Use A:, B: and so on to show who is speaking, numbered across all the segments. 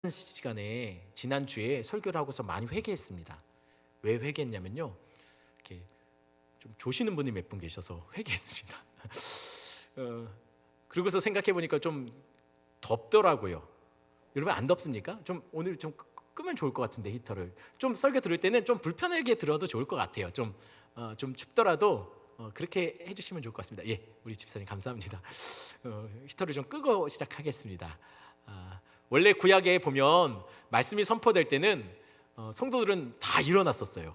A: 시간에 지난주에 설교를 하고서 많이 회개했습니다. 왜 회개했냐면요, 이렇게 좀 조시는 분이 몇 분 계셔서 회개했습니다. 그러고서 생각해 보니까 좀 덥더라고요. 여러분 안 덥습니까? 좀 오늘 좀 끄면 좋을 것 같은데, 히터를 좀 설교 들을 때는 좀 불편하게 들어도 좋을 것 같아요. 좀 춥더라도 그렇게 해주시면 좋을 것 같습니다. 예, 우리 집사님 감사합니다. 히터를 좀 끄고 시작하겠습니다. 원래 구약에 보면 말씀이 선포될 때는 성도들은 다 일어났었어요.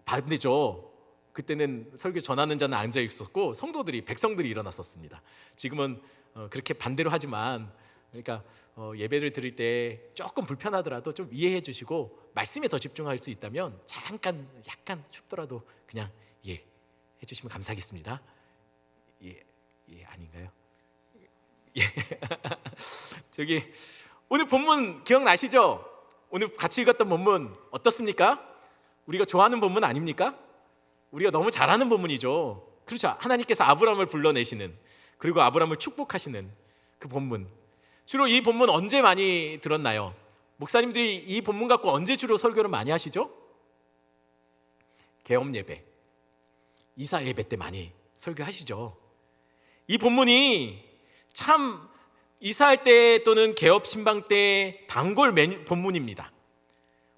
A: 반대죠. 그때는 설교 전하는 자는 앉아 있었고 성도들이, 백성들이 일어났었습니다. 지금은 그렇게 반대로 하지만, 그러니까 예배를 드릴 때 조금 불편하더라도 좀 이해해 주시고 말씀에 더 집중할 수 있다면 잠깐 약간 춥더라도 그냥 예 해주시면 감사하겠습니다. 예, 예 아닌가요? 예. 저기 오늘 본문 기억나시죠? 오늘 같이 읽었던 본문 어떻습니까? 우리가 좋아하는 본문 아닙니까? 우리가 너무 잘하는 본문이죠. 그렇죠. 하나님께서 아브라함을 불러내시는, 그리고 아브라함을 축복하시는 그 본문. 주로 이 본문 언제 많이 들었나요? 목사님들이 이 본문 갖고 언제 주로 설교를 많이 하시죠? 개업 예배, 이사 예배 때 많이 설교하시죠. 이 본문이 참 이사할 때 또는 개업 신방 때 단골 본문입니다.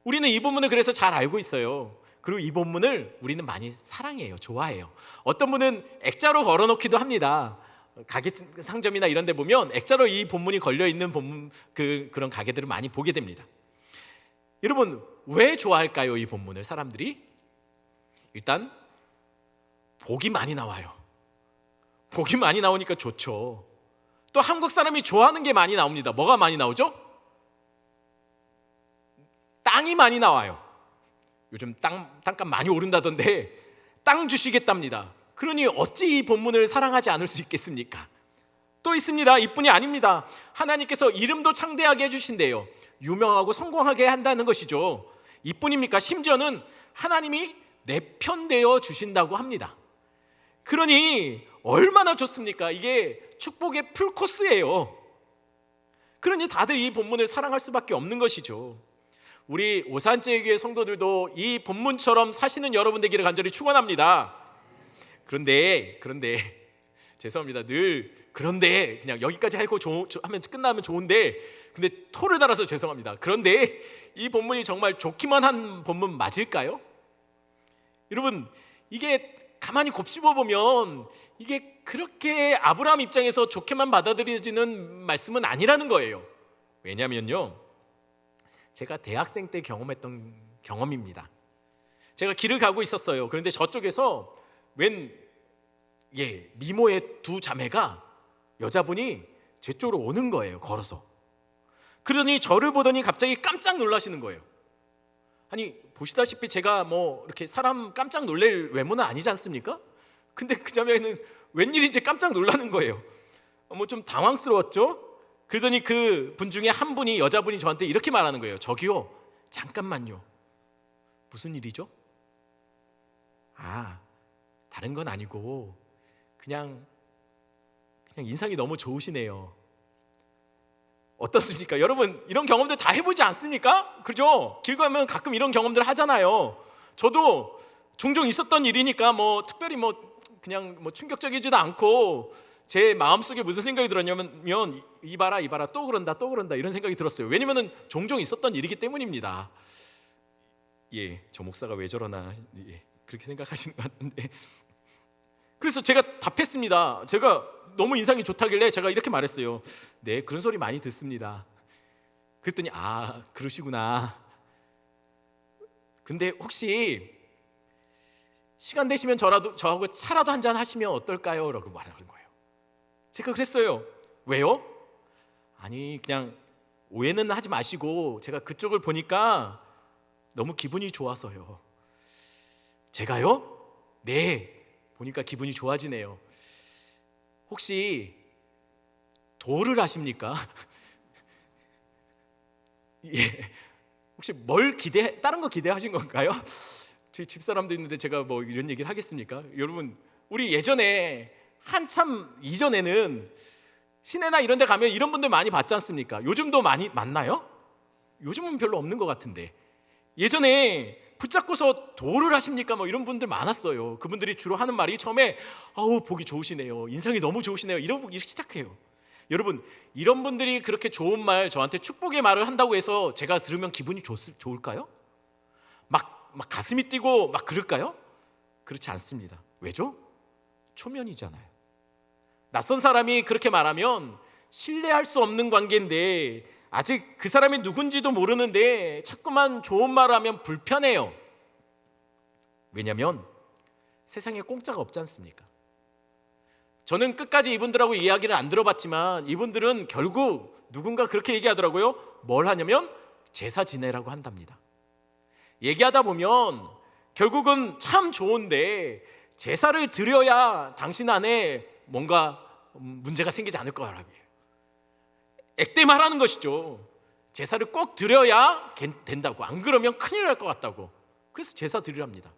A: 우리는 이 본문을 그래서 잘 알고 있어요. 그리고 이 본문을 우리는 많이 사랑해요. 좋아해요. 어떤 분은 액자로 걸어놓기도 합니다. 가게 상점이나 이런 데 보면 액자로 이 본문이 걸려있는 본문, 그런 가게들을 많이 보게 됩니다. 여러분 왜 좋아할까요? 이 본문을 사람들이? 일단 복이 많이 나와요. 복이 많이 나오니까 좋죠. 또 한국 사람이 좋아하는 게 많이 나옵니다. 뭐가 많이 나오죠? 땅이 많이 나와요. 요즘 땅값 많이 오른다던데 땅 주시겠답니다. 그러니 어찌 이 본문을 사랑하지 않을 수 있겠습니까? 또 있습니다. 이뿐이 아닙니다. 하나님께서 이름도 창대하게 해주신대요. 유명하고 성공하게 한다는 것이죠. 이뿐입니까? 심지어는 하나님이 내 편 되어 주신다고 합니다. 그러니 얼마나 좋습니까? 이게 축복의 풀코스예요. 그러니 다들 이 본문을 사랑할 수밖에 없는 것이죠. 우리 오산제교회 성도들도 이 본문처럼 사시는 여러분 되기를 간절히 축원합니다. 그런데 죄송합니다. 늘 그런데 그냥 여기까지 하고 하면 끝나면 좋은데, 근데 토를 달아서 죄송합니다. 그런데 이 본문이 정말 좋기만 한 본문 맞을까요? 여러분 이게 가만히 곱씹어 보면 이게 그렇게 아브라함 입장에서 좋게만 받아들여지는 말씀은 아니라는 거예요. 왜냐면요, 제가 대학생 때 경험했던 경험입니다. 제가 길을 가고 있었어요. 그런데 저쪽에서 미모의 두 자매가, 여자분이 제 쪽으로 오는 거예요, 걸어서. 그러니 저를 보더니 갑자기 깜짝 놀라시는 거예요. 아니 보시다시피 제가 뭐 이렇게 사람 깜짝 놀랄 외모는 아니지 않습니까? 근데 그 자매는 웬일인지 깜짝 놀라는 거예요. 뭐 좀 당황스러웠죠. 그러더니 그 분 중에 한 분이, 여자분이 저한테 이렇게 말하는 거예요. 저기요, 잠깐만요. 무슨 일이죠? 다른 건 아니고 그냥 인상이 너무 좋으시네요. 어떻습니까? 여러분 이런 경험들 다 해보지 않습니까? 그죠? 길 가면 가끔 이런 경험들 하잖아요. 저도 종종 있었던 일이니까 뭐 특별히 그냥 충격적이지도 않고, 제 마음속에 무슨 생각이 들었냐면 이 봐라 또 그런다 이런 생각이 들었어요. 왜냐면 종종 있었던 일이기 때문입니다. 예, 저 목사가 왜 저러나 그렇게 생각하시는 것 같은데, 그래서 제가 답했습니다. 제가 너무 인상이 좋다길래 제가 이렇게 말했어요. 네, 그런 소리 많이 듣습니다. 그랬더니 그러시구나. 근데 혹시 시간 되시면 저하고 차라도 한잔 하시면 어떨까요? 라고 말하는 거예요. 제가 그랬어요. 왜요? 아니 그냥 오해는 하지 마시고 제가 그쪽을 보니까 너무 기분이 좋아서요. 제가요? 네, 보니까 기분이 좋아지네요. 혹시 도를 아십니까? 예. 혹시 다른 거 기대하신 건가요? 저희 집사람도 있는데 제가 뭐 이런 얘기를 하겠습니까? 여러분 우리 예전에 한참 이전에는 시내나 이런 데 가면 이런 분들 많이 봤지 않습니까? 요즘도 많이 만나요? 요즘은 별로 없는 것 같은데 예전에 붙잡고서 도를 하십니까? 뭐 이런 분들 많았어요. 그분들이 주로 하는 말이 처음에 아우 보기 좋으시네요, 인상이 너무 좋으시네요, 이렇게 시작해요. 여러분, 이런 분들이 그렇게 좋은 말, 저한테 축복의 말을 한다고 해서 제가 들으면 기분이 좋을까요? 막 가슴이 뛰고 막 그럴까요? 그렇지 않습니다. 왜죠? 초면이잖아요. 낯선 사람이 그렇게 말하면 신뢰할 수 없는 관계인데 아직 그 사람이 누군지도 모르는데 자꾸만 좋은 말을 하면 불편해요. 왜냐하면 세상에 공짜가 없지 않습니까? 저는 끝까지 이분들하고 이야기를 안 들어봤지만 이분들은 결국 누군가 그렇게 얘기하더라고요. 뭘 하냐면 제사 지내라고 한답니다. 얘기하다 보면 결국은 참 좋은데 제사를 드려야 당신 안에 뭔가 문제가 생기지 않을 거라고 해요. 액땜하라는 것이죠. 제사를 꼭 드려야 된다고, 안 그러면 큰일 날 것 같다고. 그래서 제사 드리랍니다.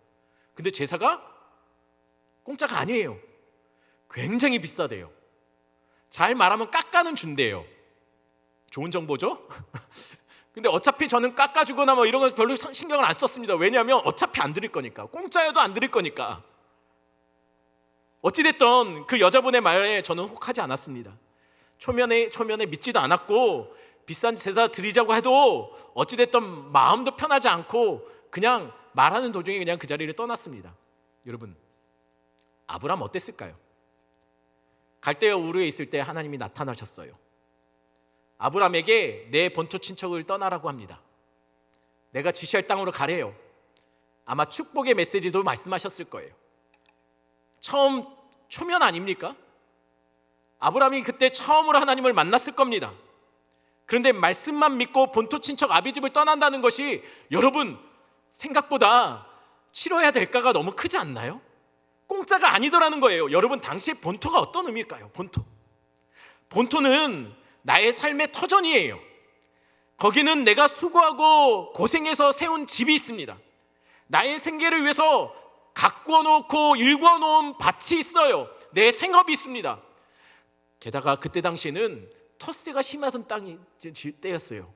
A: 근데 제사가 공짜가 아니에요. 굉장히 비싸대요. 잘 말하면 깎아는 준대요. 좋은 정보죠? 근데 어차피 저는 깎아주거나 뭐 이런 거 별로 신경을 안 썼습니다. 왜냐하면 어차피 안 드릴 거니까. 공짜여도 안 드릴 거니까. 어찌됐든 그 여자분의 말에 저는 혹하지 않았습니다. 초면에 믿지도 않았고 비싼 제사 드리자고 해도 어찌됐든 마음도 편하지 않고 그냥 말하는 도중에 그냥 그 자리를 떠났습니다. 여러분, 아브라함 어땠을까요? 갈대아 우르에 있을 때 하나님이 나타나셨어요. 아브라함에게 내 본토 친척을 떠나라고 합니다. 내가 지시할 땅으로 가래요. 아마 축복의 메시지도 말씀하셨을 거예요. 처음 초면 아닙니까? 아브라함이 그때 처음으로 하나님을 만났을 겁니다. 그런데 말씀만 믿고 본토 친척 아비집을 떠난다는 것이 여러분 생각보다 치러야 될까가 너무 크지 않나요? 공짜가 아니더라는 거예요. 여러분, 당시에 본토가 어떤 의미일까요? 본토는 나의 삶의 터전이에요. 거기는 내가 수고하고 고생해서 세운 집이 있습니다. 나의 생계를 위해서 가꾸어 놓고 일구어 놓은 밭이 있어요. 내 생업이 있습니다. 게다가 그때 당시에는 텃세가 심하던 때였어요.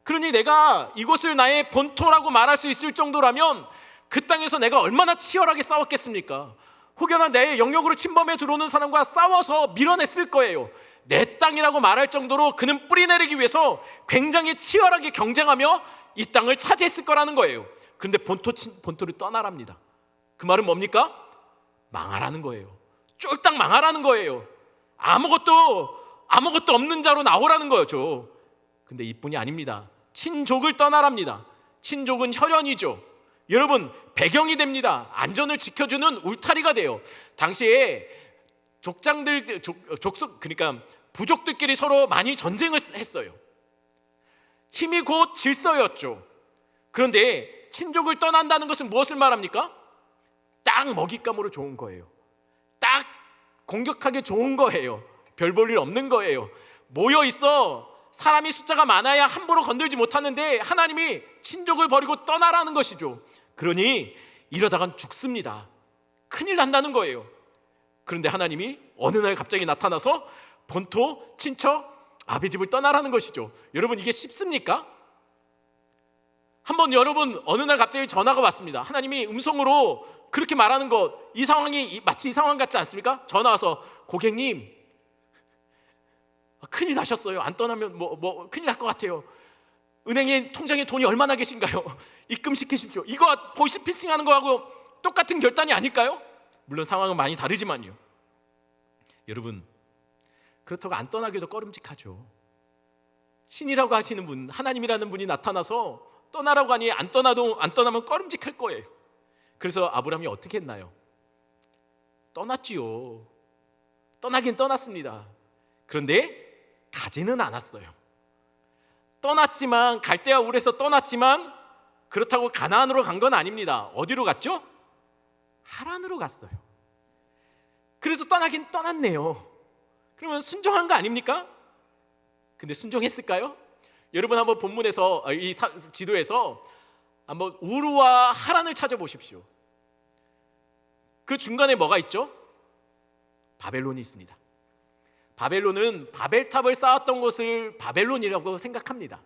A: 그러니 내가 이곳을 나의 본토라고 말할 수 있을 정도라면 그 땅에서 내가 얼마나 치열하게 싸웠겠습니까? 혹여나 내 영역으로 침범해 들어오는 사람과 싸워서 밀어냈을 거예요. 내 땅이라고 말할 정도로 그는 뿌리내리기 위해서 굉장히 치열하게 경쟁하며 이 땅을 차지했을 거라는 거예요. 그런데 본토를 떠나랍니다. 그 말은 뭡니까? 망하라는 거예요. 쫄딱 망하라는 거예요. 아무것도 없는 자로 나오라는 거죠. 근데 이뿐이 아닙니다. 친족을 떠나랍니다. 친족은 혈연이죠. 여러분, 배경이 됩니다. 안전을 지켜주는 울타리가 돼요. 당시에 그러니까 부족들끼리 서로 많이 전쟁을 했어요. 힘이 곧 질서였죠. 그런데 친족을 떠난다는 것은 무엇을 말합니까? 딱 먹잇감으로 좋은 거예요. 딱 공격하기 좋은 거예요. 별 볼 일 없는 거예요. 모여 있어 사람이 숫자가 많아야 함부로 건들지 못하는데 하나님이 친족을 버리고 떠나라는 것이죠. 그러니 이러다간 죽습니다. 큰일 난다는 거예요. 그런데 하나님이 어느 날 갑자기 나타나서 본토, 친척, 아비집을 떠나라는 것이죠. 여러분, 이게 쉽습니까? 한번 여러분 어느 날 갑자기 전화가 왔습니다. 하나님이 음성으로 그렇게 말하는 것, 이 상황이 마치 이 상황 같지 않습니까? 전화 와서 고객님 큰일 나셨어요. 안 떠나면 뭐 큰일 날 것 같아요. 은행에 통장에 돈이 얼마나 계신가요? 입금시키십시오. 이거 보이스피싱하는 거하고 똑같은 결단이 아닐까요? 물론 상황은 많이 다르지만요. 여러분, 그렇다고 안 떠나기도 꺼름직하죠. 신이라고 하시는 분, 하나님이라는 분이 나타나서 떠나라고 하니 안 떠나면 꺼름직할 거예요. 그래서 아브라함이 어떻게 했나요? 떠났지요. 떠나긴 떠났습니다. 그런데 가지는 않았어요. 떠났지만, 갈대아 우르에서 떠났지만 그렇다고 가나안으로 간 건 아닙니다. 어디로 갔죠? 하란으로 갔어요. 그래도 떠나긴 떠났네요. 그러면 순종한 거 아닙니까? 근데 순종했을까요? 여러분 한번 본문에서 이 지도에서 한번 우르와 하란을 찾아보십시오. 그 중간에 뭐가 있죠? 바벨론이 있습니다. 바벨론은 바벨탑을 쌓았던 곳을 바벨론이라고 생각합니다.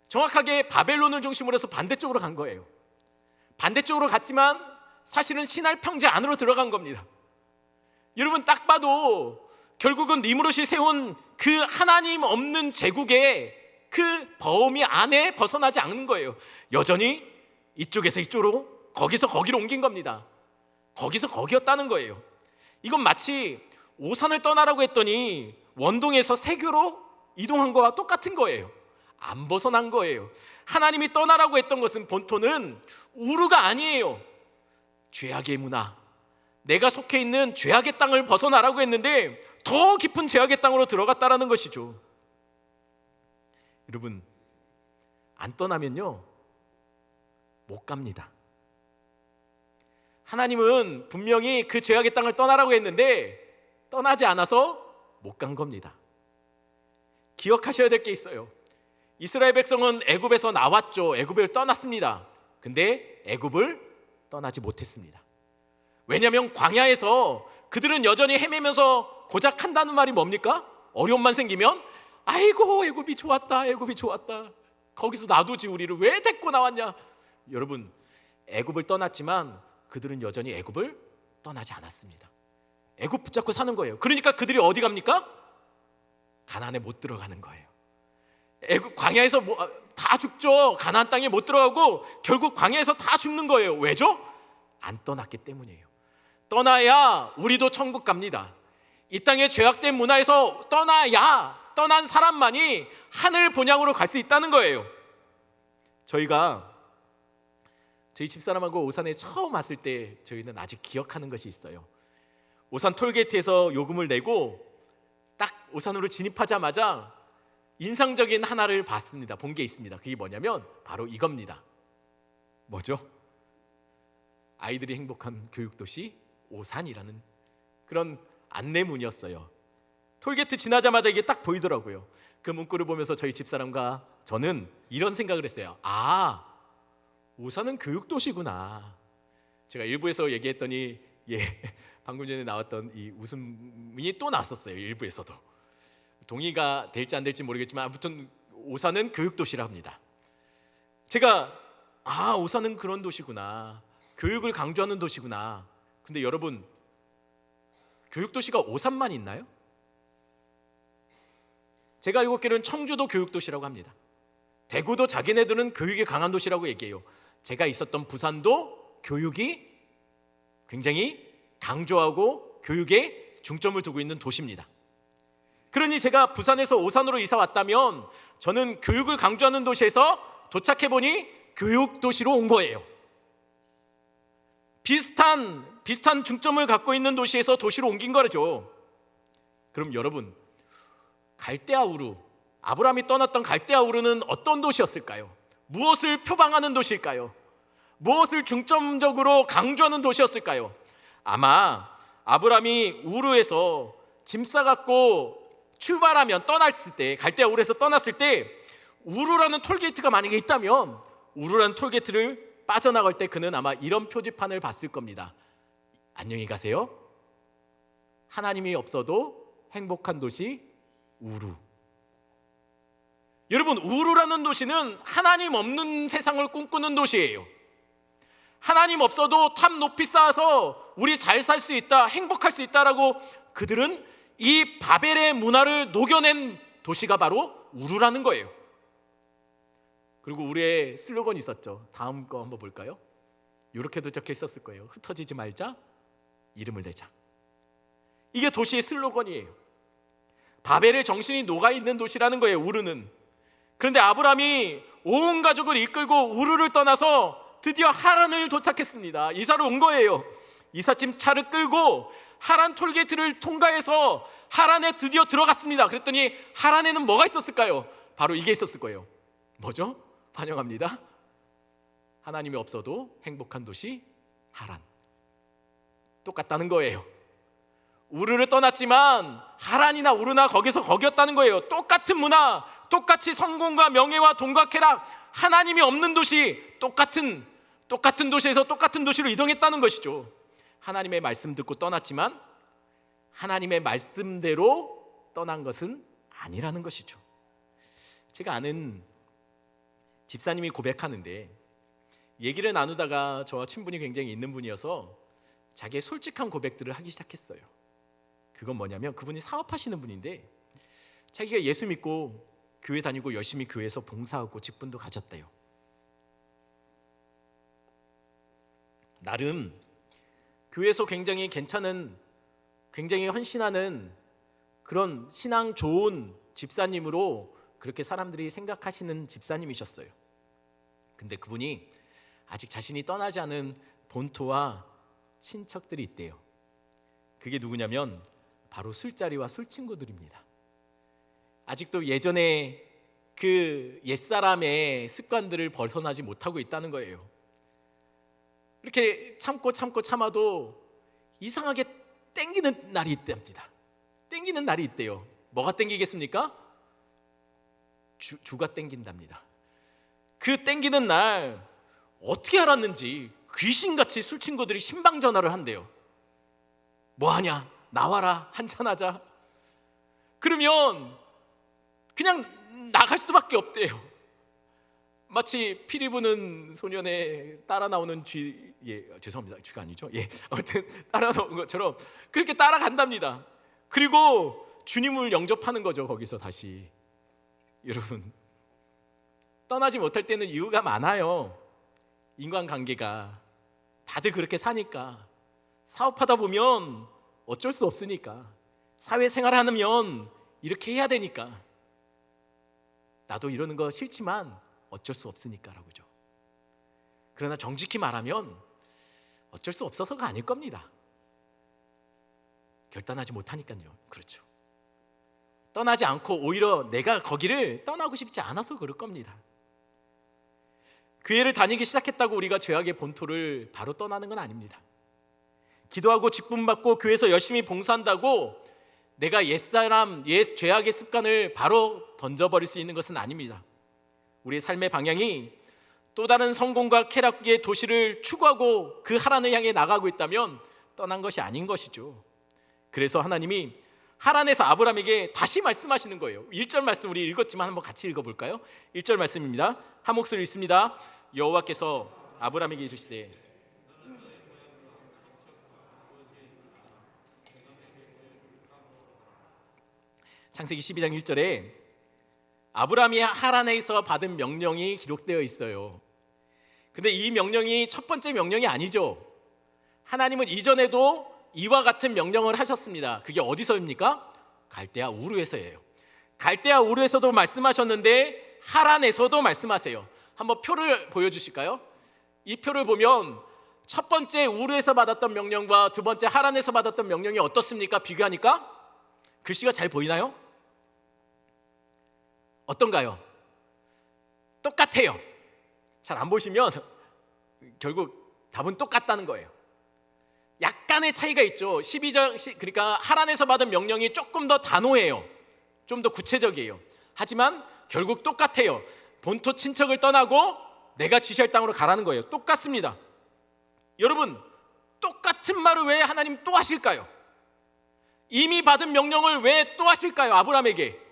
A: 정확하게 바벨론을 중심으로 해서 반대쪽으로 간 거예요. 반대쪽으로 갔지만 사실은 시날 평지 안으로 들어간 겁니다. 여러분, 딱 봐도 결국은 니무롯이 세운 그 하나님 없는 제국의 그 범위 안에 벗어나지 않는 거예요. 여전히 이쪽에서 이쪽으로, 거기서 거기로 옮긴 겁니다. 거기서 거기였다는 거예요. 이건 마치 오산을 떠나라고 했더니 원동에서 세교로 이동한 거와 똑같은 거예요. 안 벗어난 거예요. 하나님이 떠나라고 했던 것은 본토는 우르가 아니에요. 죄악의 문화, 내가 속해 있는 죄악의 땅을 벗어나라고 했는데 더 깊은 죄악의 땅으로 들어갔다라는 것이죠. 여러분, 안 떠나면요 못 갑니다. 하나님은 분명히 그 죄악의 땅을 떠나라고 했는데 떠나지 않아서 못 간 겁니다. 기억하셔야 될 게 있어요. 이스라엘 백성은 애굽에서 나왔죠. 애굽을 떠났습니다. 근데 애굽을 떠나지 못했습니다. 왜냐하면 광야에서 그들은 여전히 헤매면서 고작 한다는 말이 뭡니까? 어려움만 생기면 아이고 애굽이 좋았다, 애굽이 좋았다, 거기서 놔두지 우리를 왜 데리고 나왔냐. 여러분, 애굽을 떠났지만 그들은 여전히 애굽을 떠나지 않았습니다. 애굽 붙잡고 사는 거예요. 그러니까 그들이 어디 갑니까? 가나안에 못 들어가는 거예요. 애굽 광야에서 다 죽죠. 가나안 땅에 못 들어가고 결국 광야에서 다 죽는 거예요. 왜죠? 안 떠났기 때문이에요. 떠나야 우리도 천국 갑니다. 이 땅의 죄악된 문화에서 떠나야 떠난 사람만이 하늘 본향으로 갈 수 있다는 거예요. 저희가 저희 집사람하고 오산에 처음 왔을 때 저희는 아직 기억하는 것이 있어요. 오산 톨게이트에서 요금을 내고 딱 오산으로 진입하자마자 인상적인 하나를 봤습니다. 본 게 있습니다. 그게 뭐냐면 바로 이겁니다. 뭐죠? 아이들이 행복한 교육도시 오산이라는 그런 안내문이었어요. 톨게이트 지나자마자 이게 딱 보이더라고요. 그 문구를 보면서 저희 집사람과 저는 이런 생각을 했어요. 아, 오산은 교육도시구나. 제가 일부에서 얘기했더니 방금 전에 나왔던 이 웃음이 또 나왔었어요. 일부에서도. 동의가 될지 안 될지 모르겠지만 아무튼 오산은 교육도시라 합니다. 제가 오산은 그런 도시구나, 교육을 강조하는 도시구나. 근데 여러분, 교육도시가 오산만 있나요? 제가 알고 있기로는 청주도 교육도시라고 합니다. 대구도 자기네들은 교육이 강한 도시라고 얘기해요. 제가 있었던 부산도 교육이 굉장히 강조하고 교육에 중점을 두고 있는 도시입니다. 그러니 제가 부산에서 오산으로 이사 왔다면 저는 교육을 강조하는 도시에서 도착해보니 교육도시로 온 거예요. 비슷한 중점을 갖고 있는 도시에서 도시로 옮긴 거죠. 그럼 여러분, 갈대아 우르, 아브라함이 떠났던 갈대아 우르는 어떤 도시였을까요? 무엇을 표방하는 도시일까요? 무엇을 중점적으로 강조하는 도시였을까요? 아마 아브라함이 우르에서 짐 싸갖고 출발하면 떠났을 때, 갈대아 우르에서 떠났을 때 우르라는 톨게이트가 만약에 있다면 우르라는 톨게이트를 빠져나갈 때 그는 아마 이런 표지판을 봤을 겁니다. 안녕히 가세요. 하나님이 없어도 행복한 도시 우르. 여러분, 우르라는 도시는 하나님 없는 세상을 꿈꾸는 도시예요. 하나님 없어도 탑 높이 쌓아서 우리 잘 살 수 있다, 행복할 수 있다라고 그들은 이 바벨의 문화를 녹여낸 도시가 바로 우르라는 거예요. 그리고 우리의 슬로건이 있었죠. 다음 거 한번 볼까요? 이렇게도 적혀 있었을 거예요. 흩어지지 말자, 이름을 내자. 이게 도시의 슬로건이에요. 바벨의 정신이 녹아있는 도시라는 거예요, 우르는. 그런데 아브라함이 온 가족을 이끌고 우르를 떠나서 드디어 하란을 도착했습니다. 이사로 온 거예요. 이삿짐 차를 끌고 하란 톨게이트를 통과해서 하란에 드디어 들어갔습니다. 그랬더니 하란에는 뭐가 있었을까요? 바로 이게 있었을 거예요. 뭐죠? 환영합니다. 하나님이 없어도 행복한 도시 하란. 똑같다는 거예요. 우르를 떠났지만 하란이나 우르나 거기서 거기였다는 거예요. 똑같은 문화, 똑같이 성공과 명예와 돈과 쾌락, 하나님이 없는 도시, 똑같은 도시에서 똑같은 도시로 이동했다는 것이죠. 하나님의 말씀 듣고 떠났지만 하나님의 말씀대로 떠난 것은 아니라는 것이죠. 제가 아는 집사님이 고백하는데, 얘기를 나누다가 저와 친분이 굉장히 있는 분이어서 자기의 솔직한 고백들을 하기 시작했어요. 그건 뭐냐면, 그분이 사업하시는 분인데 자기가 예수 믿고 교회 다니고 열심히 교회에서 봉사하고 직분도 가졌대요. 나름 교회에서 굉장히 괜찮은, 굉장히 헌신하는 그런 신앙 좋은 집사님으로 그렇게 사람들이 생각하시는 집사님이셨어요. 근데 그분이 아직 자신이 떠나지 않은 본토와 친척들이 있대요. 그게 누구냐면 바로 술자리와 술친구들입니다. 아직도 예전에 그 옛사람의 습관들을 벗어나지 못하고 있다는 거예요. 이렇게 참아도 이상하게 땡기는 날이 있답니다. 땡기는 날이 있대요. 뭐가 땡기겠습니까? 주가 땡긴답니다. 그 땡기는 날 어떻게 알았는지 귀신같이 술친구들이 신방전화를 한대요. 뭐하냐? 나와라, 한잔하자. 그러면 그냥 나갈 수밖에 없대요. 마치 피리 부는 소년에 따라 나오는 쥐, 죄송합니다, 쥐가 아니죠. 아무튼 따라 나오는 것처럼 그렇게 따라간답니다. 그리고 주님을 영접하는 거죠. 거기서 다시. 여러분, 떠나지 못할 때는 이유가 많아요. 인간관계가 다들 그렇게 사니까, 사업하다 보면 어쩔 수 없으니까, 사회생활하면 이렇게 해야 되니까, 나도 이러는 거 싫지만 어쩔 수 없으니까라고죠. 그러나 정직히 말하면 어쩔 수 없어서가 아닐 겁니다. 결단하지 못하니까요. 그렇죠. 떠나지 않고 오히려 내가 거기를 떠나고 싶지 않아서 그럴 겁니다. 교회를 다니기 시작했다고 우리가 죄악의 본토를 바로 떠나는 건 아닙니다. 기도하고 직분받고 교회에서 열심히 봉사한다고 내가 옛사람, 옛 죄악의 습관을 바로 던져버릴 수 있는 것은 아닙니다. 우리의 삶의 방향이 또 다른 성공과 쾌락의 도시를 추구하고 그 하란을 향해 나가고 있다면 떠난 것이 아닌 것이죠. 그래서 하나님이 하란에서 아브라함에게 다시 말씀하시는 거예요. 1절 말씀 우리 읽었지만 한번 같이 읽어볼까요? 1절 말씀입니다. 한 목소리 읽습니다. 여호와께서 아브라함에게 이르시되 창세기 12장 1절에 아브라함이 하란에서 받은 명령이 기록되어 있어요. 근데 이 명령이 첫 번째 명령이 아니죠. 하나님은 이전에도 이와 같은 명령을 하셨습니다. 그게 어디서입니까? 갈대아 우르에서예요. 갈대아 우르에서도 말씀하셨는데 하란에서도 말씀하세요. 한번 표를 보여주실까요? 이 표를 보면 첫 번째 우르에서 받았던 명령과 두 번째 하란에서 받았던 명령이 어떻습니까? 비교하니까 글씨가 잘 보이나요? 어떤가요? 똑같아요. 잘 안 보시면 결국 답은 똑같다는 거예요. 약간의 차이가 있죠. 12절, 그러니까 하란에서 받은 명령이 조금 더 단호해요. 좀 더 구체적이에요. 하지만 결국 똑같아요. 본토 친척을 떠나고 내가 지시할 땅으로 가라는 거예요. 똑같습니다. 여러분, 똑같은 말을 왜 하나님 또 하실까요? 이미 받은 명령을 왜 또 하실까요? 아브라함에게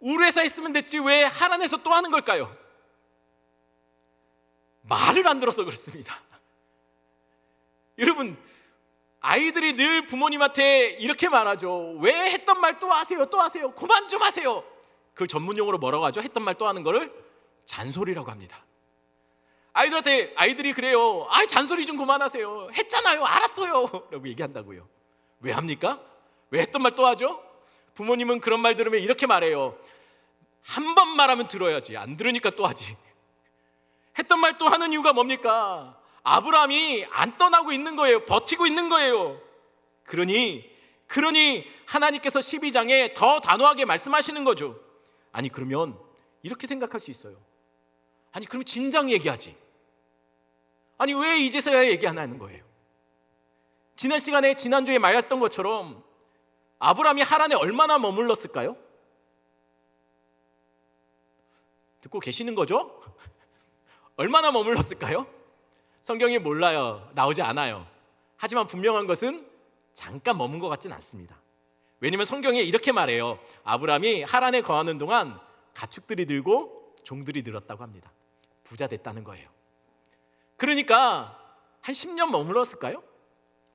A: 우르에서 했으면 됐지 왜 하란에서 또 하는 걸까요? 말을 안 들어서 그렇습니다. 여러분, 아이들이 늘 부모님한테 이렇게 말하죠. 왜 했던 말 또 하세요? 또 하세요. 그만 좀 하세요. 그 전문용어로 뭐라고 하죠? 했던 말 또 하는 거를 잔소리라고 합니다. 아이들이 그래요. 잔소리 좀 그만하세요. 했잖아요. 알았어요. 라고 얘기한다고요. 왜 합니까? 왜 했던 말 또 하죠? 부모님은 그런 말 들으면 이렇게 말해요. 한 번 말하면 들어야지. 안 들으니까 또 하지. 했던 말 또 하는 이유가 뭡니까? 아브라함이 안 떠나고 있는 거예요. 버티고 있는 거예요. 그러니 하나님께서 12장에 더 단호하게 말씀하시는 거죠. 아니, 그러면 이렇게 생각할 수 있어요. 아니, 그럼 진작 얘기하지. 아니, 왜 이제서야 얘기하는 거예요? 지난 시간에 지난주에 말했던 것처럼 아브라함이 하란에 얼마나 머물렀을까요? 듣고 계시는 거죠? 얼마나 머물렀을까요? 성경이 몰라요. 나오지 않아요. 하지만 분명한 것은 잠깐 머문 것 같진 않습니다. 왜냐면 성경에 이렇게 말해요. 아브라함이 하란에 거하는 동안 가축들이 늘고 종들이 늘었다고 합니다. 부자 됐다는 거예요. 그러니까 한 10년 머물렀을까요?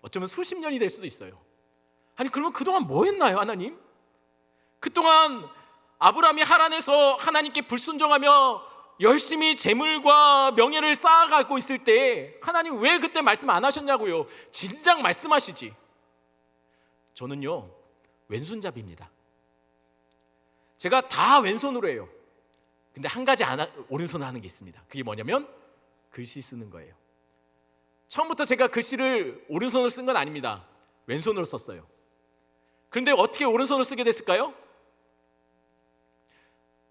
A: 어쩌면 수십 년이 될 수도 있어요. 아니 그러면 그동안 뭐 했나요, 하나님? 그동안 아브라함이 하란에서 하나님께 불순종하며 열심히 재물과 명예를 쌓아가고 있을 때 하나님 왜 그때 말씀 안 하셨냐고요. 진작 말씀하시지. 저는요 왼손잡이입니다. 제가 다 왼손으로 해요. 근데 한 가지 오른손으로 하는 게 있습니다. 그게 뭐냐면 글씨 쓰는 거예요. 처음부터 제가 글씨를 오른손으로 쓴 건 아닙니다. 왼손으로 썼어요. 그런데 어떻게 오른손으로 쓰게 됐을까요?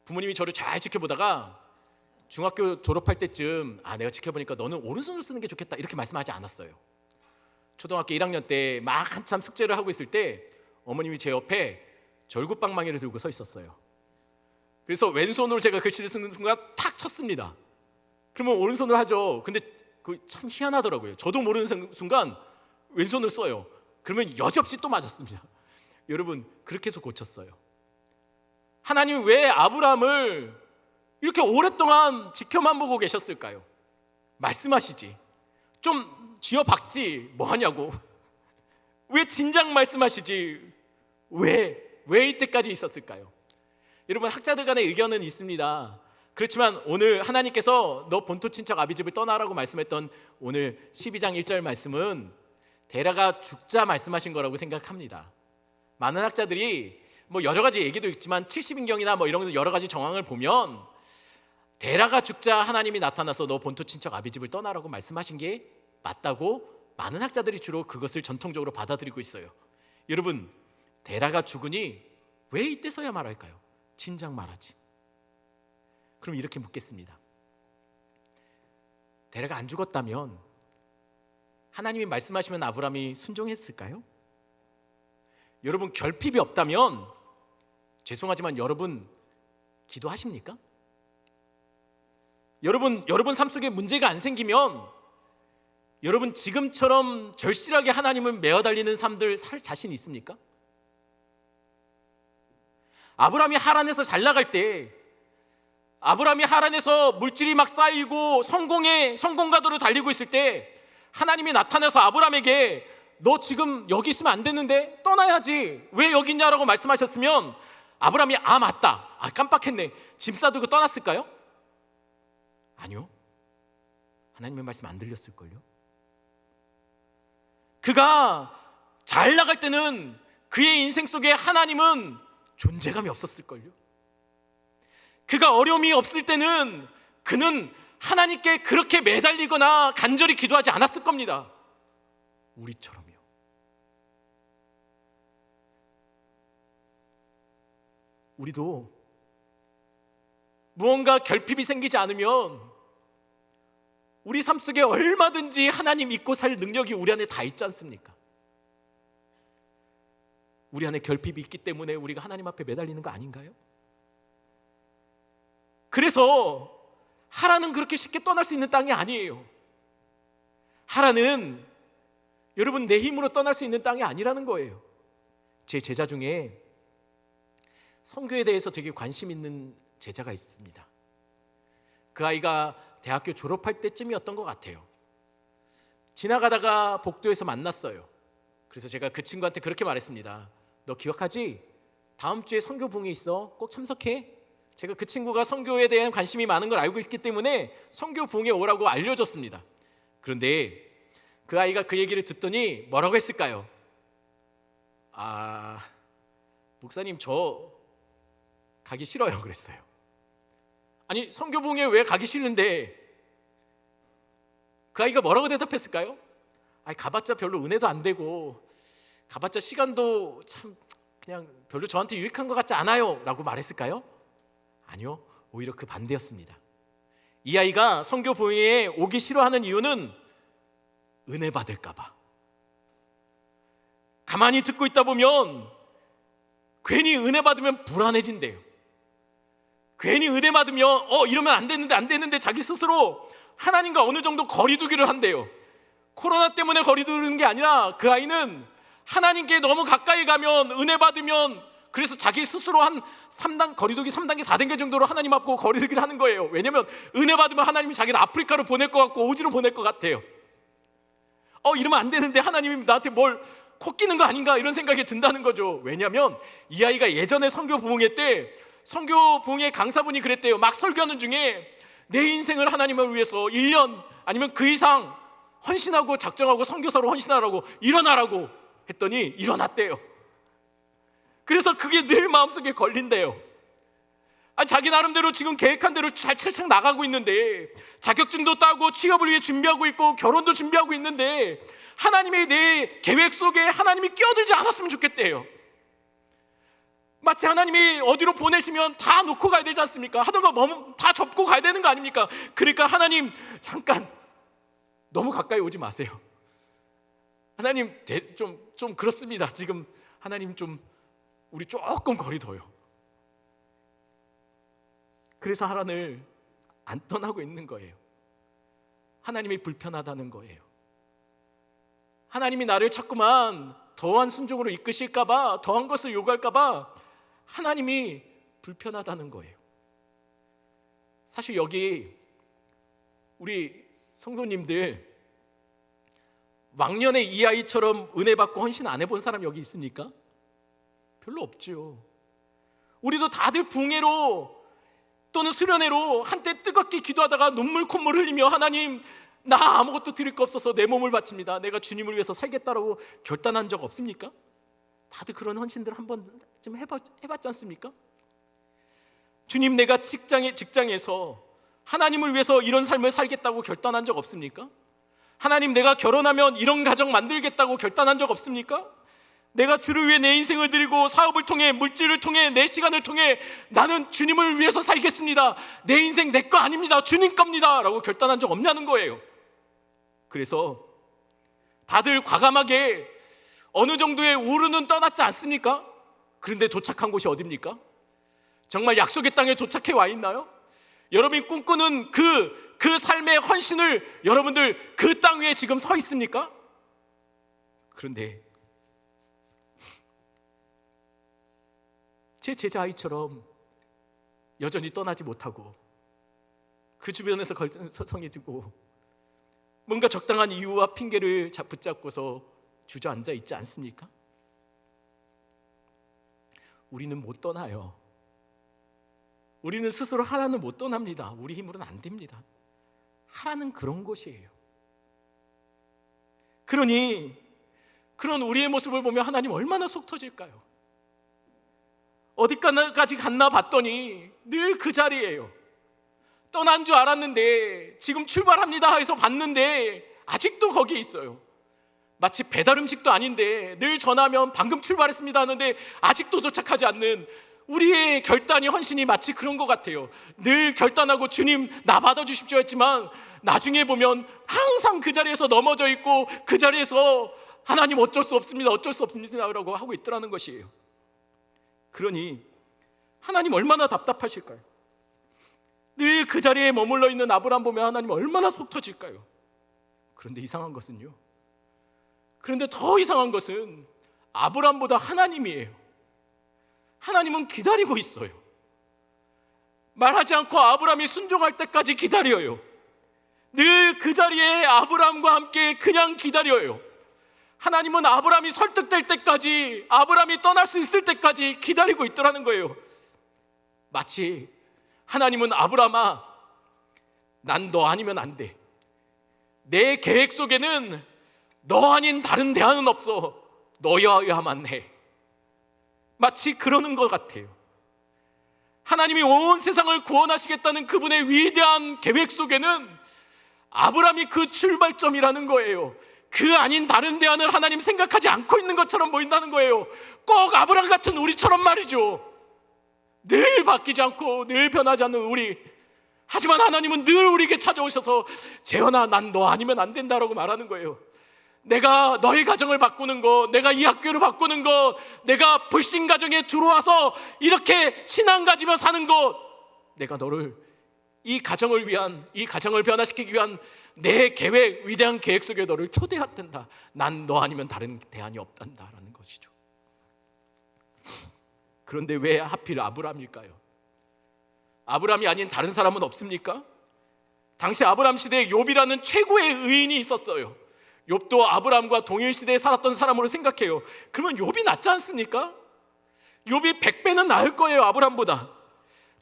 A: 부모님이 저를 잘 지켜보다가 중학교 졸업할 때쯤 내가 지켜보니까 너는 오른손으로 쓰는 게 좋겠다 이렇게 말씀하지 않았어요. 초등학교 1학년 때 막 한참 숙제를 하고 있을 때 어머님이 제 옆에 절구방망이를 들고 서 있었어요. 그래서 왼손으로 제가 글씨를 쓰는 순간 탁 쳤습니다. 그러면 오른손으로 하죠. 근데 그거 참 희한하더라고요. 저도 모르는 순간 왼손으로 써요. 그러면 여지없이 또 맞았습니다. 여러분 그렇게 해서 고쳤어요. 하나님이 왜 아브라함을 이렇게 오랫동안 지켜만 보고 계셨을까요? 말씀하시지. 좀 쥐어박지 뭐 하냐고. 왜 진작 말씀하시지? 왜 이때까지 있었을까요? 여러분 학자들 간의 의견은 있습니다. 그렇지만 오늘 하나님께서 너 본토 친척 아비집을 떠나라고 말씀했던 오늘 12장 1절 말씀은 데라가 죽자 말씀하신 거라고 생각합니다. 많은 학자들이 뭐 여러 가지 얘기도 있지만 70인경이나 뭐 이런 여러 가지 정황을 보면 데라가 죽자 하나님이 나타나서 너 본토 친척 아비집을 떠나라고 말씀하신 게 맞다고 많은 학자들이 주로 그것을 전통적으로 받아들이고 있어요. 여러분 데라가 죽으니 왜 이때서야 말할까요? 진작 말하지. 그럼 이렇게 묻겠습니다. 데라가 안 죽었다면 하나님이 말씀하시면 아브라함이 순종했을까요? 여러분 결핍이 없다면 죄송하지만 여러분 기도하십니까? 여러분 삶 속에 문제가 안 생기면 여러분 지금처럼 절실하게 하나님을 메어달리는 삶들 살 자신 있습니까? 아브라함이 하란에서 잘 나갈 때 아브라함이 하란에서 물질이 막 쌓이고 성공가도로 달리고 있을 때 하나님이 나타나서 아브라함에게 너 지금 여기 있으면 안 되는데 떠나야지 왜 여기 있냐라고 말씀하셨으면 아브라함이 맞다 깜빡했네 짐 싸들고 떠났을까요? 아니요. 하나님의 말씀 안 들렸을걸요. 그가 잘 나갈 때는 그의 인생 속에 하나님은 존재감이 없었을걸요. 그가 어려움이 없을 때는 그는 하나님께 그렇게 매달리거나 간절히 기도하지 않았을 겁니다. 우리처럼요. 우리도 무언가 결핍이 생기지 않으면 우리 삶 속에 얼마든지 하나님 믿고 살 능력이 우리 안에 다 있지 않습니까? 우리 안에 결핍이 있기 때문에 우리가 하나님 앞에 매달리는 거 아닌가요? 그래서 하란은 그렇게 쉽게 떠날 수 있는 땅이 아니에요. 하란은 여러분 내 힘으로 떠날 수 있는 땅이 아니라는 거예요. 제 제자 중에 선교에 대해서 되게 관심 있는 제자가 있습니다. 그 아이가 대학교 졸업할 때쯤이었던 것 같아요. 지나가다가 복도에서 만났어요. 그래서 제가 그 친구한테 그렇게 말했습니다. 너 기억하지? 다음 주에 선교 부흥회 있어. 꼭 참석해. 제가 그 친구가 선교에 대한 관심이 많은 걸 알고 있기 때문에 선교 부흥회 오라고 알려줬습니다. 그런데 그 아이가 그 얘기를 듣더니 뭐라고 했을까요? 목사님 저 가기 싫어요 그랬어요. 아니 선교 부흥회 왜 가기 싫은데 그 아이가 뭐라고 대답했을까요? 가봤자 별로 은혜도 안 되고 가봤자 시간도 참 그냥 별로 저한테 유익한 것 같지 않아요 라고 말했을까요? 아니요, 오히려 그 반대였습니다. 이 아이가 선교 부흥회에 오기 싫어하는 이유는 은혜 받을까 봐. 가만히 듣고 있다 보면 괜히 은혜 받으면 불안해진대요. 괜히 은혜 받으면 이러면 안 되는데 자기 스스로 하나님과 어느 정도 거리 두기를 한대요. 코로나 때문에 거리 두는 게 아니라 그 아이는 하나님께 너무 가까이 가면, 은혜 받으면, 그래서 자기 스스로 한 3단, 거리두기 3단계 4단계 정도로 하나님 앞고 거리두기를 하는 거예요. 왜냐면 은혜 받으면 하나님이 자기를 아프리카로 보낼 것 같고 오지로 보낼 것 같아요. 이러면 안 되는데 하나님이 나한테 뭘 콕 끼는 거 아닌가, 이런 생각이 든다는 거죠. 왜냐면 이 아이가 예전에 선교 부흥회 때 선교 부흥회 강사분이 그랬대요. 막 설교하는 중에 내 인생을 하나님을 위해서 1년 아니면 그 이상 헌신하고 작정하고 선교사로 헌신하라고, 일어나라고 했더니 일어났대요. 그래서 그게 늘 마음속에 걸린대요. 자기 나름대로 지금 계획한 대로 잘 차차 나가고 있는데, 자격증도 따고 취업을 위해 준비하고 있고 결혼도 준비하고 있는데, 하나님의 내 계획 속에 하나님이 끼어들지 않았으면 좋겠대요. 마치 하나님이 어디로 보내시면 다 놓고 가야 되지 않습니까? 하던 거 다 접고 가야 되는 거 아닙니까? 그러니까 하나님, 잠깐 너무 가까이 오지 마세요. 하나님 좀 그렇습니다. 지금 하나님 좀 우리 조금 거리 둬요. 그래서 하란을 안 떠나고 있는 거예요. 하나님이 불편하다는 거예요. 하나님이 나를 자꾸만 더한 순종으로 이끄실까 봐, 더한 것을 요구할까 봐 하나님이 불편하다는 거예요. 사실 여기 우리 성도님들 왕년에 이 아이처럼 은혜 받고 헌신 안 해본 사람 여기 있습니까? 별로 없죠. 우리도 다들 붕해로 또는 수련회로 한때 뜨겁게 기도하다가 눈물 콧물 흘리며 하나님, 나 아무것도 드릴 거 없어서 내 몸을 바칩니다, 내가 주님을 위해서 살겠다라고 결단한 적 없습니까? 다들 그런 헌신들 한 번쯤 해봤지 않습니까? 주님, 내가 직장에서 하나님을 위해서 이런 삶을 살겠다고 결단한 적 없습니까? 하나님, 내가 결혼하면 이런 가정 만들겠다고 결단한 적 없습니까? 내가 주를 위해 내 인생을 드리고 사업을 통해, 물질을 통해, 내 시간을 통해 나는 주님을 위해서 살겠습니다, 내 인생 내 거 아닙니다, 주님 겁니다 라고 결단한 적 없냐는 거예요. 그래서 다들 과감하게 어느 정도의 우르는 떠났지 않습니까? 그런데 도착한 곳이 어디입니까? 정말 약속의 땅에 도착해 와 있나요? 여러분이 꿈꾸는 그 삶의 헌신을 여러분들 그 땅 위에 지금 서 있습니까? 그런데 제 제자 아이처럼 여전히 떠나지 못하고 그 주변에서 걸성해지고 뭔가 적당한 이유와 핑계를 붙잡고서 주저앉아 있지 않습니까? 우리는 못 떠나요. 우리는 스스로 하나는 못 떠납니다. 우리 힘으로는 안 됩니다. 하나는 그런 곳이에요. 그러니 그런 우리의 모습을 보면 하나님 얼마나 속 터질까요? 어디까지 갔나 봤더니 늘 그 자리예요. 떠난 줄 알았는데 지금 출발합니다 해서 봤는데 아직도 거기에 있어요. 마치 배달 음식도 아닌데 늘 전화하면 방금 출발했습니다 하는데 아직도 도착하지 않는 우리의 결단이, 헌신이 마치 그런 것 같아요. 늘 결단하고 주님 나 받아주십시오 했지만 나중에 보면 항상 그 자리에서 넘어져 있고 그 자리에서 하나님 어쩔 수 없습니다, 어쩔 수 없습니다 라고 하고 있더라는 것이에요. 그러니 하나님 얼마나 답답하실까요? 늘 그 자리에 머물러 있는 아브라함 보면 하나님 얼마나 속 터질까요? 그런데 이상한 것은요, 그런데 더 이상한 것은 아브라함보다 하나님이에요. 하나님은 기다리고 있어요. 말하지 않고 아브라함이 순종할 때까지 기다려요. 늘 그 자리에 아브라함과 함께 그냥 기다려요. 하나님은 아브라함이 설득될 때까지, 아브라함이 떠날 수 있을 때까지 기다리고 있더라는 거예요. 마치 하나님은 아브라함아, 난 너 아니면 안 돼. 내 계획 속에는 너 아닌 다른 대안은 없어. 너여야만 해. 마치 그러는 것 같아요. 하나님이 온 세상을 구원하시겠다는 그분의 위대한 계획 속에는 아브라함이 그 출발점이라는 거예요. 그 아닌 다른 대안을 하나님 생각하지 않고 있는 것처럼 보인다는 거예요. 꼭 아브라함 같은 우리처럼 말이죠. 늘 바뀌지 않고 늘 변하지 않는 우리. 하지만 하나님은 늘 우리에게 찾아오셔서 재현아, 난 너 아니면 안 된다라고 말하는 거예요. 내가 너의 가정을 바꾸는 것, 내가 이 학교를 바꾸는 것, 내가 불신 가정에 들어와서 이렇게 신앙 가지며 사는 것, 내가 너를 이 가정을 위한, 이 가정을 변화시키기 위한 내 계획, 위대한 계획 속에 너를 초대했단다. 난 너 아니면 다른 대안이 없단다라는 것이죠. 그런데 왜 하필 아브라함일까요? 아브라함이 아닌 다른 사람은 없습니까? 당시 아브라함 시대에 욥이라는 최고의 의인이 있었어요. 욥도 아브라함과 동일 시대에 살았던 사람으로 생각해요. 그러면 욥이 낫지 않습니까? 욥이 100배는 나을 거예요, 아브라함보다.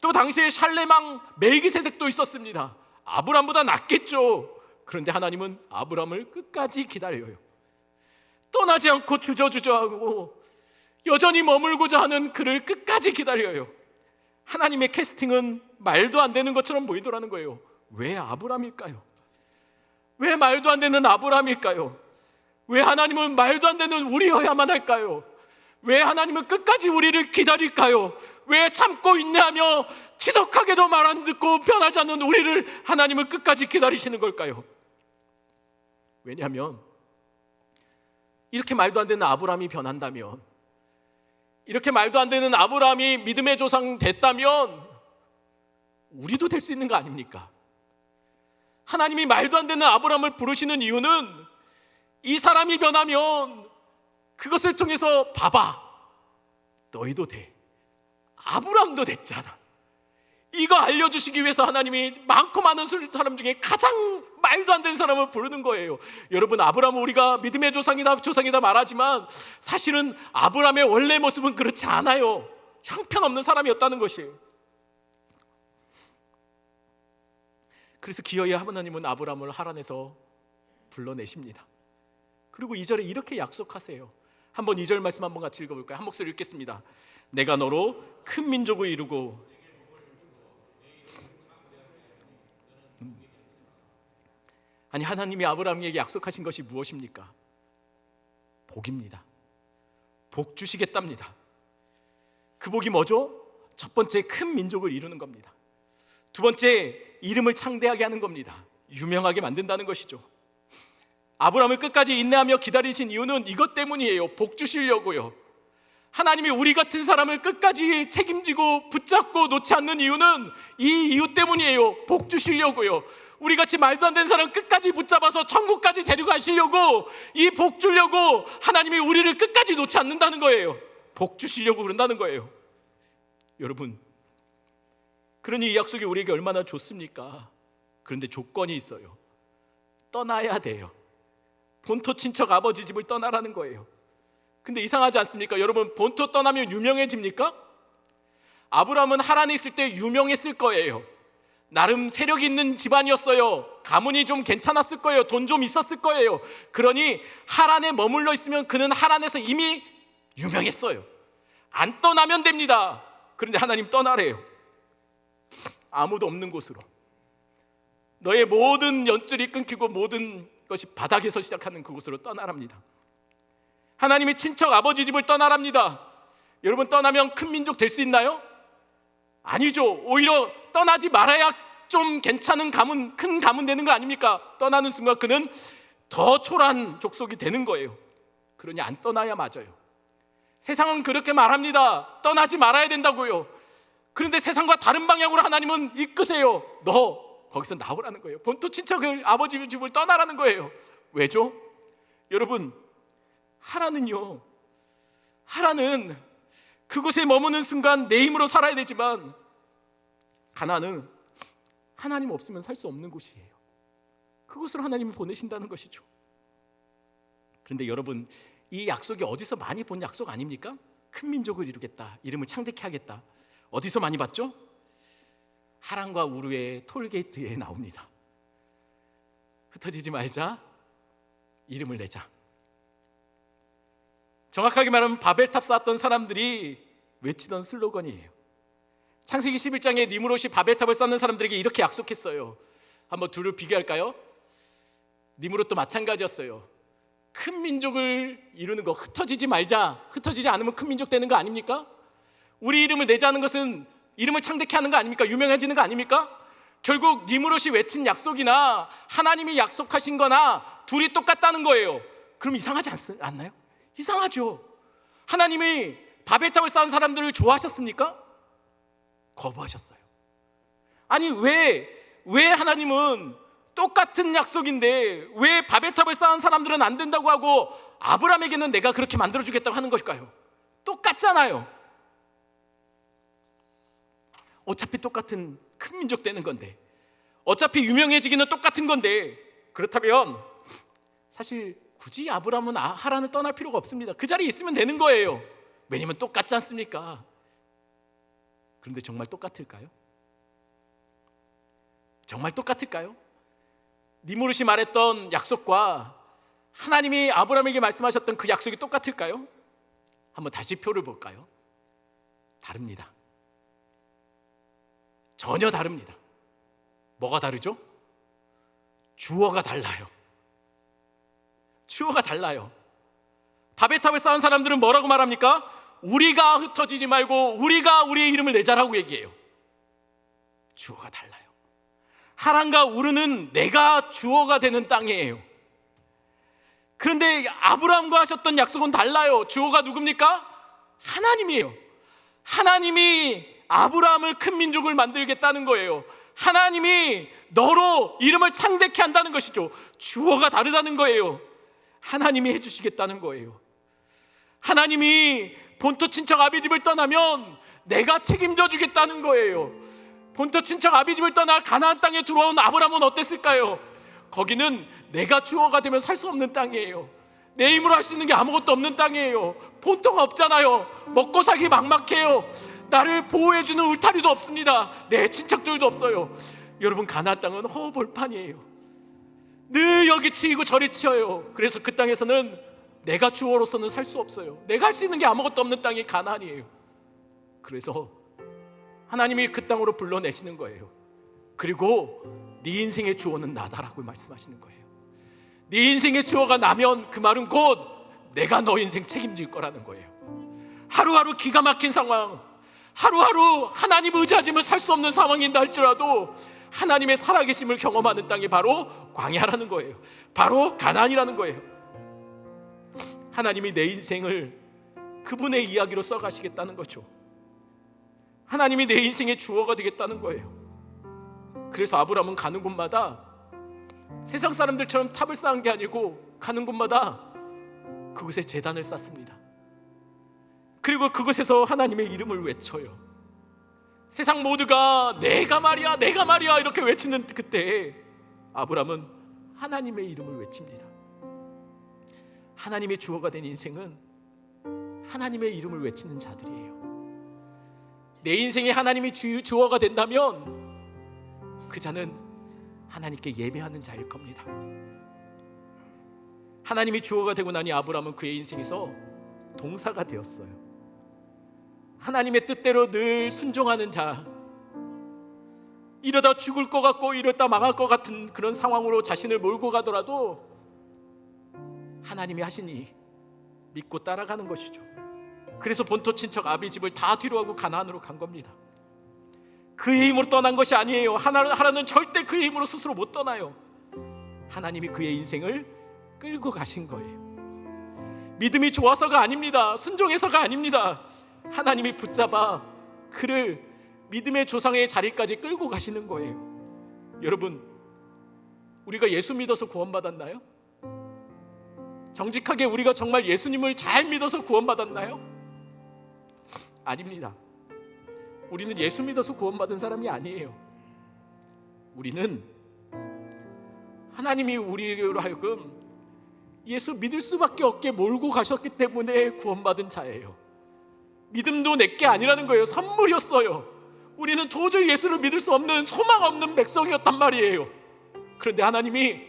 A: 또 당시에 샬레망 멜기세덱도 있었습니다. 아브라함보다 낫겠죠. 그런데 하나님은 아브라함을 끝까지 기다려요. 떠나지 않고 주저주저하고 여전히 머물고자 하는 그를 끝까지 기다려요. 하나님의 캐스팅은 말도 안 되는 것처럼 보이더라는 거예요. 왜 아브라함일까요? 왜 말도 안 되는 아브라함일까요? 왜 하나님은 말도 안 되는 우리여야만 할까요? 왜 하나님은 끝까지 우리를 기다릴까요? 왜 참고 인내하며 지독하게도 말 안 듣고 변하지 않는 우리를 하나님은 끝까지 기다리시는 걸까요? 왜냐하면 이렇게 말도 안 되는 아브라함이 변한다면, 이렇게 말도 안 되는 아브라함이 믿음의 조상 됐다면 우리도 될 수 있는 거 아닙니까? 하나님이 말도 안 되는 아브라함을 부르시는 이유는 이 사람이 변하면 그것을 통해서 봐봐, 너희도 돼. 아브라함도 됐잖아. 이거 알려주시기 위해서 하나님이 많고 많은 사람 중에 가장 말도 안 되는 사람을 부르는 거예요. 여러분, 아브라함은 우리가 믿음의 조상이다 말하지만 사실은 아브라함의 원래 모습은 그렇지 않아요. 형편없는 사람이었다는 것이에요. 그래서 기어이 하나님은 아브라함을 하란에서 불러내십니다. 그리고 2절에 이렇게 약속하세요. 한번 2절 말씀 한번 같이 읽어볼까요? 한 목소리 읽겠습니다. 내가 너로 큰 민족을 이루고. 아니, 하나님이 아브라함에게 약속하신 것이 무엇입니까? 복입니다. 복 주시겠답니다. 그 복이 뭐죠? 첫 번째, 큰 민족을 이루는 겁니다. 두 번째, 이름을 창대하게 하는 겁니다. 유명하게 만든다는 것이죠. 아브라함을 끝까지 인내하며 기다리신 이유는 이것 때문이에요. 복 주시려고요. 하나님이 우리 같은 사람을 끝까지 책임지고 붙잡고 놓지 않는 이유는 이 이유 때문이에요. 복 주시려고요. 우리같이 말도 안 되는 사람 끝까지 붙잡아서 천국까지 데려가시려고, 이 복 주려고 하나님이 우리를 끝까지 놓지 않는다는 거예요. 복 주시려고 그런다는 거예요. 여러분, 그러니 이 약속이 우리에게 얼마나 좋습니까? 그런데 조건이 있어요. 떠나야 돼요. 본토 친척 아버지 집을 떠나라는 거예요. 근데 이상하지 않습니까? 여러분, 본토 떠나면 유명해집니까? 아브라함은 하란에 있을 때 유명했을 거예요. 나름 세력 있는 집안이었어요. 가문이 좀 괜찮았을 거예요. 돈 좀 있었을 거예요. 그러니 하란에 머물러 있으면 그는 하란에서 이미 유명했어요. 안 떠나면 됩니다. 그런데 하나님 떠나래요. 아무도 없는 곳으로. 너의 모든 연줄이 끊기고 모든 것이 바닥에서 시작하는 그곳으로 떠나랍니다. 하나님이 친척 아버지 집을 떠나랍니다. 여러분, 떠나면 큰 민족 될 수 있나요? 아니죠. 오히려 떠나지 말아야 좀 괜찮은 가문, 큰 가문 되는 거 아닙니까? 떠나는 순간 그는 더 초라한 족속이 되는 거예요. 그러니 안 떠나야 맞아요. 세상은 그렇게 말합니다. 떠나지 말아야 된다고요. 그런데 세상과 다른 방향으로 하나님은 이끄세요. 너 거기서 나오라는 거예요. 본토 친척을, 아버지 집을 떠나라는 거예요. 왜죠? 여러분, 하란은요, 하란은 그곳에 머무는 순간 내 힘으로 살아야 되지만 가나안은 하나님 없으면 살 수 없는 곳이에요. 그곳으로 하나님이 보내신다는 것이죠. 그런데 여러분, 이 약속이 어디서 많이 본 약속 아닙니까? 큰 민족을 이루겠다, 이름을 창대케 하겠다. 어디서 많이 봤죠? 하란과 우르의 톨게이트에 나옵니다. 흩어지지 말자, 이름을 내자. 정확하게 말하면 바벨탑 쌓았던 사람들이 외치던 슬로건이에요. 창세기 11장에 니므롯이 바벨탑을 쌓는 사람들에게 이렇게 약속했어요. 한번 둘을 비교할까요? 니므롯도 마찬가지였어요. 큰 민족을 이루는 거, 흩어지지 말자. 흩어지지 않으면 큰 민족 되는 거 아닙니까? 우리 이름을 내자는 것은 이름을 창대케 하는 거 아닙니까? 유명해지는 거 아닙니까? 결국 니므롯이 외친 약속이나 하나님이 약속하신 거나 둘이 똑같다는 거예요. 그럼 이상하지 않나요? 이상하죠. 하나님이 바벨탑을 쌓은 사람들을 좋아하셨습니까? 거부하셨어요. 아니 왜 하나님은 똑같은 약속인데 왜 바벨탑을 쌓은 사람들은 안 된다고 하고 아브라함에게는 내가 그렇게 만들어주겠다고 하는 것일까요? 똑같잖아요. 어차피 똑같은 큰 민족 되는 건데, 어차피 유명해지기는 똑같은 건데, 그렇다면 사실 굳이 아브라함은 하란을 떠날 필요가 없습니다. 그 자리에 있으면 되는 거예요. 왜냐면 똑같지 않습니까? 그런데 정말 똑같을까요? 정말 똑같을까요? 니무롯이 말했던 약속과 하나님이 아브라함에게 말씀하셨던 그 약속이 똑같을까요? 한번 다시 표를 볼까요? 다릅니다. 전혀 다릅니다. 뭐가 다르죠? 주어가 달라요. 주어가 달라요. 바벨탑을 쌓은 사람들은 뭐라고 말합니까? 우리가 흩어지지 말고 우리가 우리의 이름을 내자라고 얘기해요. 주어가 달라요. 하란과 우르는 내가 주어가 되는 땅이에요. 그런데 아브라함과 하셨던 약속은 달라요. 주어가 누굽니까? 하나님이에요. 하나님이 아브라함을 큰 민족을 만들겠다는 거예요. 하나님이 너로 이름을 창대케 한다는 것이죠. 주어가 다르다는 거예요. 하나님이 해주시겠다는 거예요. 하나님이 본토 친척 아비집을 떠나면 내가 책임져 주겠다는 거예요. 본토 친척 아비집을 떠나 가나안 땅에 들어온 아브라함은 어땠을까요? 거기는 내가 주어가 되면 살 수 없는 땅이에요. 내 힘으로 할 수 있는 게 아무것도 없는 땅이에요. 본토가 없잖아요. 먹고 살기 막막해요. 나를 보호해주는 울타리도 없습니다. 내 친척들도 없어요. 여러분, 가나안 땅은 허허벌판이에요. 늘 여기 치이고 저리 치여요. 그래서 그 땅에서는 내가 주어로서는 살 수 없어요. 내가 할 수 있는 게 아무것도 없는 땅이 가나안이에요. 그래서 하나님이 그 땅으로 불러내시는 거예요. 그리고 네 인생의 주어는 나다라고 말씀하시는 거예요. 네 인생의 주어가 나면 그 말은 곧 내가 너 인생 책임질 거라는 거예요. 하루하루 기가 막힌 상황, 하루하루 하나님 의지하지면 살 수 없는 상황인다 할지라도 하나님의 살아계심을 경험하는 땅이 바로 광야라는 거예요. 바로 가나안이라는 거예요. 하나님이 내 인생을 그분의 이야기로 써가시겠다는 거죠. 하나님이 내 인생의 주어가 되겠다는 거예요. 그래서 아브라함은 가는 곳마다 세상 사람들처럼 탑을 쌓은 게 아니고 가는 곳마다 그곳에 제단을 쌓습니다. 그리고 그곳에서 하나님의 이름을 외쳐요. 세상 모두가 내가 말이야 내가 말이야 이렇게 외치는 그때 아브라함은 하나님의 이름을 외칩니다. 하나님의 주어가 된 인생은 하나님의 이름을 외치는 자들이에요. 내 인생에 하나님이 주어가 된다면 그 자는 하나님께 예배하는 자일 겁니다. 하나님이 주어가 되고 나니 아브라함은 그의 인생에서 동사가 되었어요. 하나님의 뜻대로 늘 순종하는 자, 이러다 죽을 것 같고 이러다 망할 것 같은 그런 상황으로 자신을 몰고 가더라도 하나님이 하시니 믿고 따라가는 것이죠. 그래서 본토 친척 아비집을 다 뒤로하고 가나안으로 간 겁니다. 그의 힘으로 떠난 것이 아니에요. 하나는 절대 그의 힘으로 스스로 못 떠나요. 하나님이 그의 인생을 끌고 가신 거예요. 믿음이 좋아서가 아닙니다. 순종해서가 아닙니다. 하나님이 붙잡아 그를 믿음의 조상의 자리까지 끌고 가시는 거예요. 여러분, 우리가 예수 믿어서 구원받았나요? 정직하게 우리가 정말 예수님을 잘 믿어서 구원받았나요? 아닙니다. 우리는 예수 믿어서 구원받은 사람이 아니에요. 우리는 하나님이 우리로 하여금 예수 믿을 수밖에 없게 몰고 가셨기 때문에 구원받은 자예요. 믿음도 내게 아니라는 거예요. 선물이었어요. 우리는 도저히 예수를 믿을 수 없는 소망 없는 백성이었단 말이에요. 그런데 하나님이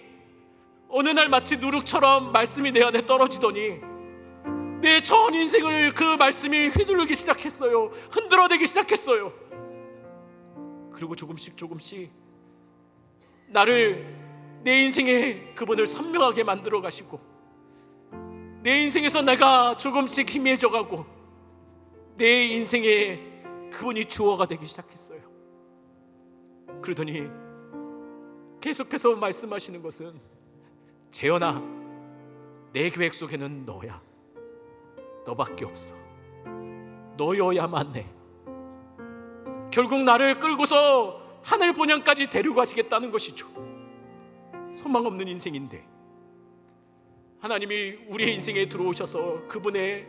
A: 어느 날 마치 누룩처럼 말씀이 내 안에 떨어지더니 내 전 인생을 그 말씀이 휘두르기 시작했어요. 흔들어대기 시작했어요. 그리고 조금씩 나를 내 인생에 그분을 선명하게 만들어 가시고 내 인생에서 내가 조금씩 희미해져 가고 내 인생에 그분이 주어가 되기 시작했어요. 그러더니 계속해서 말씀하시는 것은 재현아, 내 계획 속에는 너야. 너밖에 없어. 너여야만 해. 결국 나를 끌고서 하늘 본향까지 데려가시겠다는 것이죠. 소망 없는 인생인데 하나님이 우리의 인생에 들어오셔서 그분의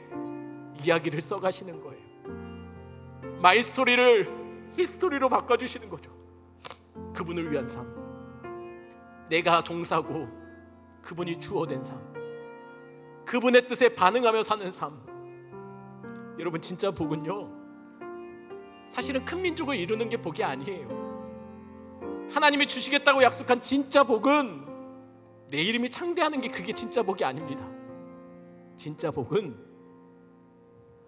A: 이야기를 써가시는 거예요. 마이 스토리를 히스토리로 바꿔주시는 거죠. 그분을 위한 삶, 내가 동사고 그분이 주어된 삶, 그분의 뜻에 반응하며 사는 삶. 여러분, 진짜 복은요, 사실은 큰 민족을 이루는 게 복이 아니에요. 하나님이 주시겠다고 약속한 진짜 복은 내 이름이 창대하는 게 그게 진짜 복이 아닙니다. 진짜 복은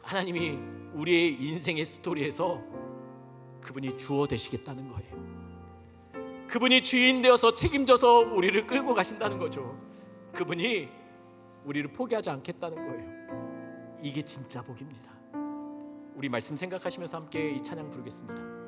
A: 하나님이 우리의 인생의 스토리에서 그분이 주어 되시겠다는 거예요. 그분이 주인 되어서 책임져서 우리를 끌고 가신다는 거죠. 그분이 우리를 포기하지 않겠다는 거예요. 이게 진짜 복입니다. 우리 말씀 생각하시면서 함께 이 찬양 부르겠습니다.